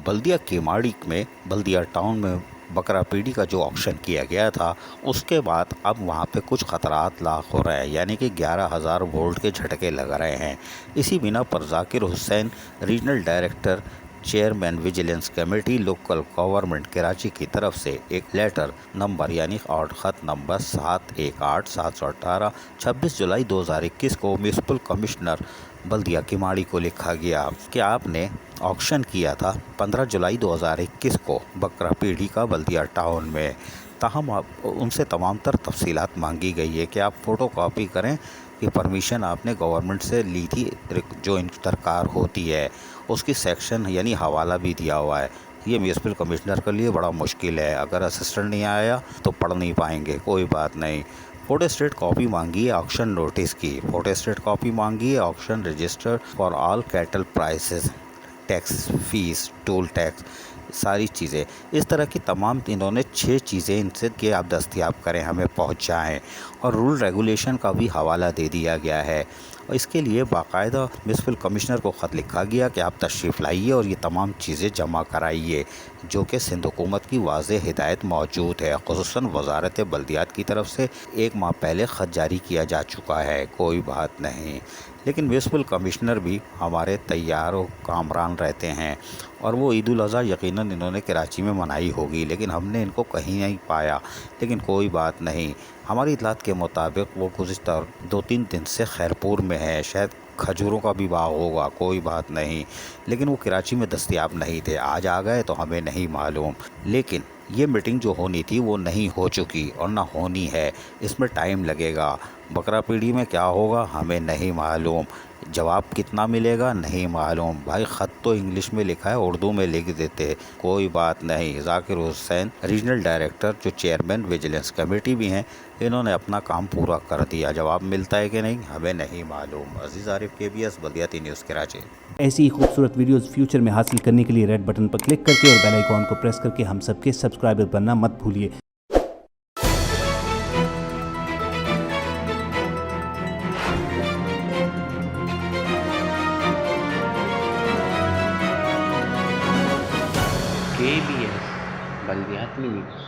बल्दिया केमाड़ी में बल्दिया टाउन में बकरा पीढ़ी का जो ऑक्शन किया गया था, उसके बाद अब वहाँ पे कुछ खतरात लाक हो रहे हैं, यानी कि 11,000 वोल्ट के झटके लग रहे हैं। इसी बिना पर Zakir Hussain, regional director chairman vigilance committee local government Karachi की तरफ से एक लेटर नंबर यानी और ख़त नंबर 718-718 26 जुलाई 2021 को म्यूनसिपल कमिश्नर बल्दिया केमाड़ी को लिखा गया कि आपने ऑक्शन किया था 15 जुलाई 2021 को बकरा पीढ़ी का बल्दिया टाउन में। ताहम उनसे तमाम तर तफसीलात मांगी गई है कि आप फ़ोटो कॉपी करें कि परमिशन आपने गवर्नमेंट से ली थी, जो दरकार होती है उसकी सेक्शन यानी हवाला भी दिया हुआ है। ये म्यूनसिपल कमिश्नर के लिए बड़ा मुश्किल है, अगर असिस्टेंट नहीं आया तो पढ़ नहीं पाएंगे। कोई बात नहीं। फोटो स्टेट कॉपी मांगी है ऑक्शन नोटिस की, फोटो स्टेट कॉपी मांगी है auction register for all cattle prices, tax fees, toll tax, सारी चीज़ें। इस तरह की तमाम इन्होंने 6 चीज़ें इनसे कि आप दस्तयाब करें, हमें पहुंचाएं, और रूल रेगुलेशन का भी हवाला दे दिया गया है। और इसके लिए बाकायदा म्यूनसिपल कमिश्नर को ख़त लिखा गया कि आप तशरीफ़ लाइए और ये तमाम चीज़ें जमा कराइए, जो कि सिंध हुकूमत की वाज़ेह हिदायत मौजूद है। ख़ुसूसन वज़ारत बल्दियात की तरफ से 1 माह पहले ख़त जारी किया जा चुका है। कोई बात नहीं, लेकिन म्यूनसिपल कमिश्नर भी हमारे तैयार व कामरान रहते हैं, और वो ईद उल अज़हा यकीनन इन्होंने कराची में मनाई होगी, लेकिन हमने इनको कहीं नहीं पाया। लेकिन कोई बात नहीं, हमारी इतलात के मुताबिक वो गुज़िश्ता 2-3 दिन से खैरपुर में है, शायद खजूरों का भी बाग होगा। कोई बात नहीं, लेकिन वो कराची में दस्तयाब नहीं थे। आज आ गए तो हमें नहीं मालूम, लेकिन ये मीटिंग जो होनी थी वो नहीं हो चुकी और ना होनी है। इसमें टाइम लगेगा। बकरा पीढ़ी में क्या होगा हमें नहीं मालूम, जवाब कितना मिलेगा नहीं मालूम। भाई ख़त तो इंग्लिश में लिखा है, उर्दू में लिख देते। कोई बात नहीं। जाकिर हुसैन रीजनल डायरेक्टर जो चेयरमैन विजिलेंस कमेटी भी हैं, इन्होंने अपना काम पूरा कर दिया। जवाब मिलता है कि नहीं हमें नहीं मालूम। अजीज़ आरिफ, KBS बल्दियाती न्यूज़ कराची। ऐसी ही खूबसूरत वीडियोस फ्यूचर में हासिल करने के लिए रेड बटन पर क्लिक करके और बेल आइकॉन को प्रेस करके हम सबके सब्सक्राइबर बनना मत भूलिए। KBS बल्दियाती न्यूज़।